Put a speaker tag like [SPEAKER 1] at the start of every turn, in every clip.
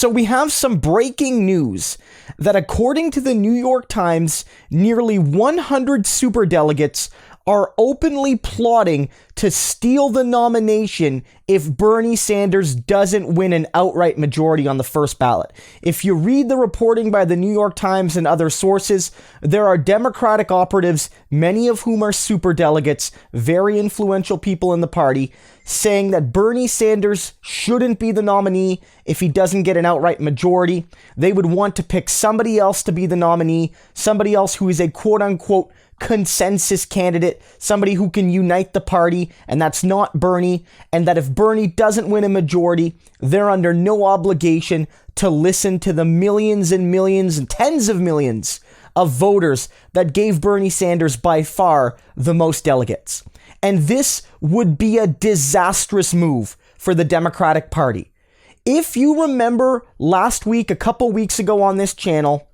[SPEAKER 1] So we have some breaking news that according to the New York Times, nearly 100 superdelegates are openly plotting to steal the nomination if Bernie Sanders doesn't win an outright majority on the first ballot. If you read the reporting by the New York Times and other sources, there are Democratic operatives, many of whom are superdelegates, very influential people in the party, saying that Bernie Sanders shouldn't be the nominee if he doesn't get an outright majority. They would want to pick somebody else to be the nominee, somebody else who is a quote-unquote consensus candidate, somebody who can unite the party, and that's not Bernie, and that if Bernie doesn't win a majority, they're under no obligation to listen to the millions and millions and tens of millions of voters that gave Bernie Sanders by far the most delegates. And this would be a disastrous move for the Democratic Party. If you remember last week, a couple weeks ago on this channel,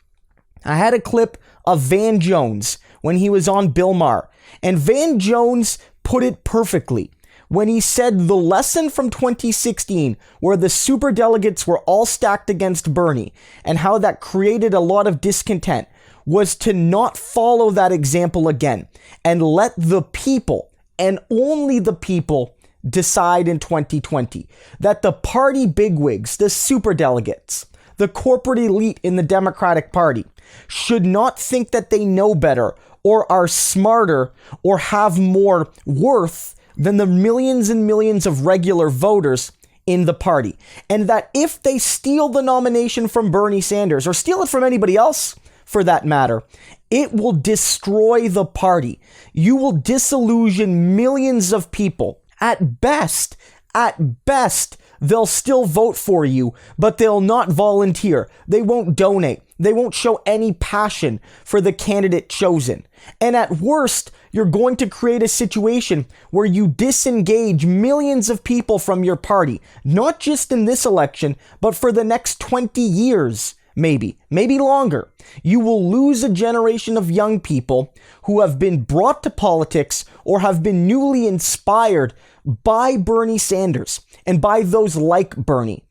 [SPEAKER 1] I had a clip of Van Jones when he was on Bill Maher. And Van Jones put it perfectly when he said the lesson from 2016, where the superdelegates were all stacked against Bernie and how that created a lot of discontent, was to not follow that example again and let the people, and only the people, decide in 2020. That the party bigwigs, the superdelegates, the corporate elite in the Democratic Party should not think that they know better or are smarter or have more worth than the millions and millions of regular voters in the party. And that if they steal the nomination from Bernie Sanders, or steal it from anybody else for that matter, it will destroy the party. You will disillusion millions of people. At best, they'll still vote for you, but they'll not volunteer. They won't donate. They won't show any passion for the candidate chosen. And at worst, you're going to create a situation where you disengage millions of people from your party, not just in this election, but for the next 20 years, maybe longer. You will lose a generation of young people who have been brought to politics or have been newly inspired by Bernie Sanders and by those like Bernie.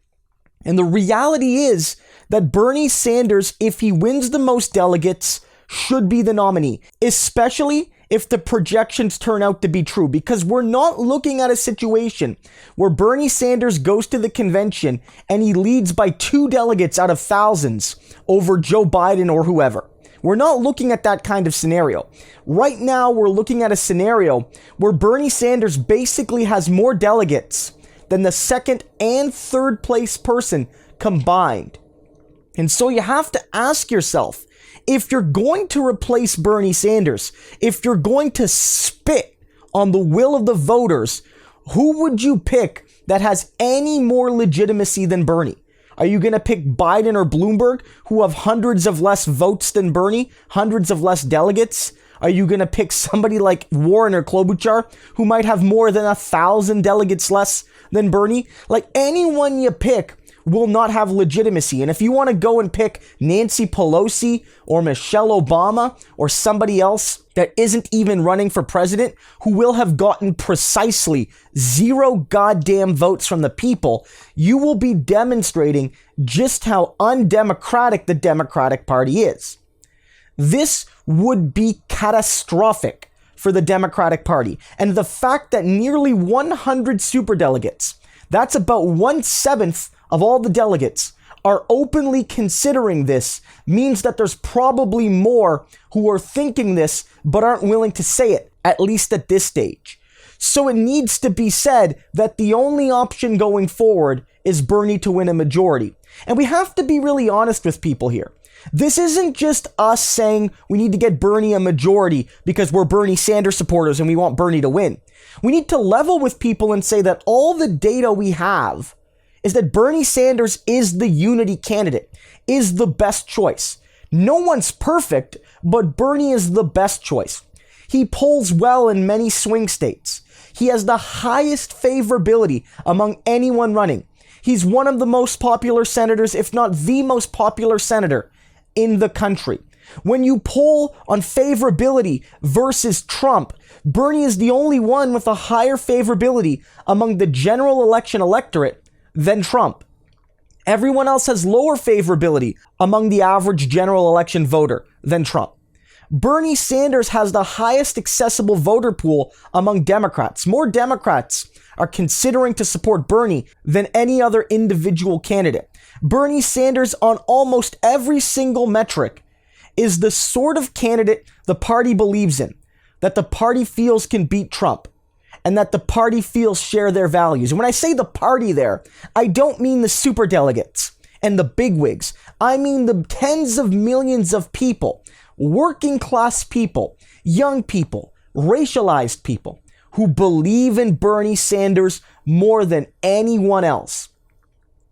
[SPEAKER 1] And the reality is that Bernie Sanders, if he wins the most delegates, should be the nominee, especially if the projections turn out to be true, because we're not looking at a situation where Bernie Sanders goes to the convention and he leads by 2 delegates out of thousands over Joe Biden or whoever. We're not looking at that kind of scenario. Right now, we're looking at a scenario where Bernie Sanders basically has more delegates than the second and third place person combined. And so you have to ask yourself, if you're going to replace Bernie Sanders, if you're going to spit on the will of the voters, who would you pick that has any more legitimacy than Bernie? Are you going to pick Biden or Bloomberg, who have hundreds of less votes than Bernie, hundreds of less delegates? Are you going to pick somebody like Warren or Klobuchar, who might have more than 1,000 delegates less than Bernie? Like, anyone you pick will not have legitimacy. And if you want to go and pick Nancy Pelosi or Michelle Obama or somebody else that isn't even running for president, who will have gotten precisely 0 goddamn votes from the people, you will be demonstrating just how undemocratic the Democratic Party is. This would be catastrophic for the Democratic Party. And the fact that nearly 100 superdelegates, that's about 1/7 of all the delegates, are openly considering this, means that there's probably more who are thinking this but aren't willing to say it, at least at this stage. So it needs to be said that the only option going forward is Bernie to win a majority. And we have to be really honest with people here. This isn't just us saying we need to get Bernie a majority because we're Bernie Sanders supporters and we want Bernie to win. We need to level with people and say that all the data we have is that Bernie Sanders is the unity candidate, is the best choice. No one's perfect, but Bernie is the best choice. He polls well in many swing states. He has the highest favorability among anyone running. He's one of the most popular senators, if not the most popular senator in the country. When you poll on favorability versus Trump, Bernie is the only one with a higher favorability among the general election electorate than Trump. Everyone else has lower favorability among the average general election voter than Trump. Bernie Sanders has the highest accessible voter pool among Democrats. More Democrats are considering to support Bernie than any other individual candidate. Bernie Sanders, on almost every single metric, is the sort of candidate the party believes in, that the party feels can beat Trump, and that the party feels share their values. And when I say the party there, I don't mean the superdelegates and the bigwigs. I mean the tens of millions of people, working class people, young people, racialized people, who believe in Bernie Sanders more than anyone else.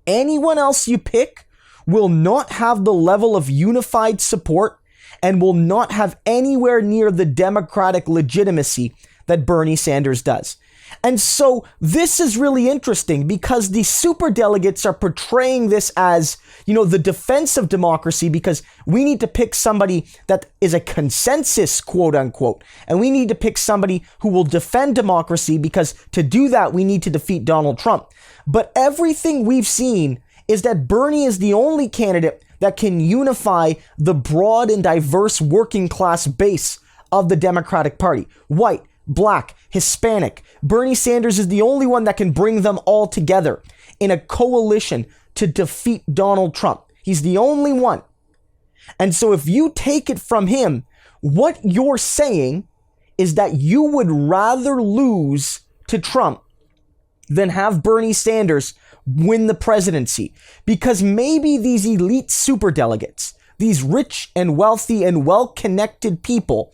[SPEAKER 1] Anyone else you pick will not have the level of unified support and will not have anywhere near the Democratic legitimacy that Bernie Sanders does. And so this is really interesting because the superdelegates are portraying this as, the defense of democracy, because we need to pick somebody that is a consensus, quote unquote, and we need to pick somebody who will defend democracy, because to do that, we need to defeat Donald Trump. But everything we've seen is that Bernie is the only candidate that can unify the broad and diverse working class base of the Democratic Party. White, Black, Hispanic. Bernie Sanders is the only one that can bring them all together in a coalition to defeat Donald Trump. He's the only one. And so if you take it from him, what you're saying is that you would rather lose to Trump than have Bernie Sanders win the presidency. Because maybe these elite superdelegates, these rich and wealthy and well-connected people,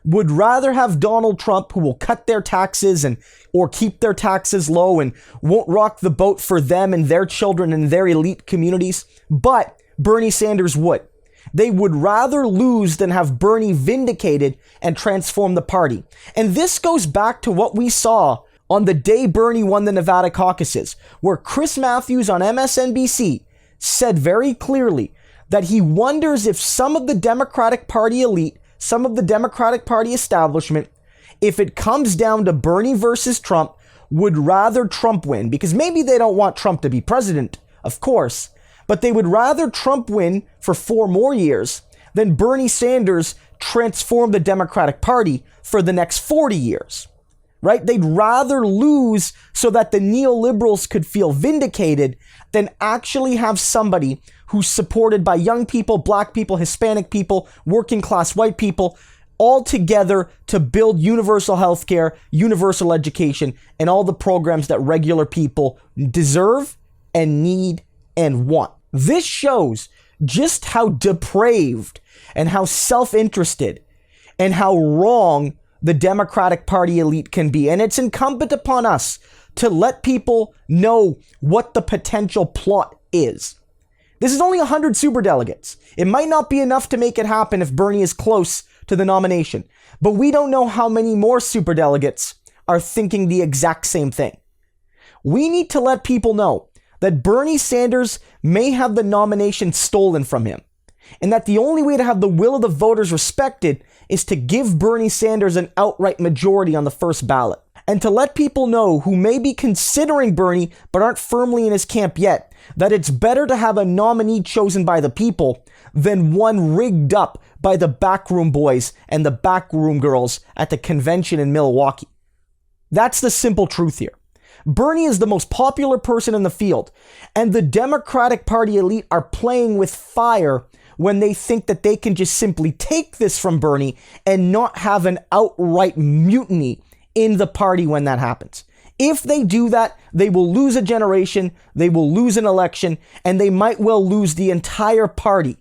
[SPEAKER 1] would rather have Donald Trump, who will cut their taxes or keep their taxes low and won't rock the boat for them and their children and their elite communities, but Bernie Sanders would. They would rather lose than have Bernie vindicated and transform the party. And this goes back to what we saw on the day Bernie won the Nevada caucuses, where Chris Matthews on MSNBC said very clearly that he wonders if some of the Democratic Party elite, some of the Democratic Party establishment, if it comes down to Bernie versus Trump, would rather Trump win, because maybe they don't want Trump to be president, of course, but they would rather Trump win for 4 more years than Bernie Sanders transform the Democratic Party for the next 40 years, right? They'd rather lose so that the neoliberals could feel vindicated than actually have somebody who's supported by young people, Black people, Hispanic people, working class white people, all together to build universal healthcare, universal education, and all the programs that regular people deserve and need and want. This shows just how depraved and how self-interested and how wrong the Democratic Party elite can be. And it's incumbent upon us to let people know what the potential plot is. This is only 100 superdelegates. It might not be enough to make it happen if Bernie is close to the nomination, but we don't know how many more superdelegates are thinking the exact same thing. We need to let people know that Bernie Sanders may have the nomination stolen from him, and that the only way to have the will of the voters respected is to give Bernie Sanders an outright majority on the first ballot. And to let people know who may be considering Bernie but aren't firmly in his camp yet, that it's better to have a nominee chosen by the people than one rigged up by the backroom boys and the backroom girls at the convention in Milwaukee. That's the simple truth here. Bernie is the most popular person in the field, and the Democratic Party elite are playing with fire when they think that they can just simply take this from Bernie and not have an outright mutiny in the party when that happens. If they do that, they will lose a generation, they will lose an election, and they might well lose the entire party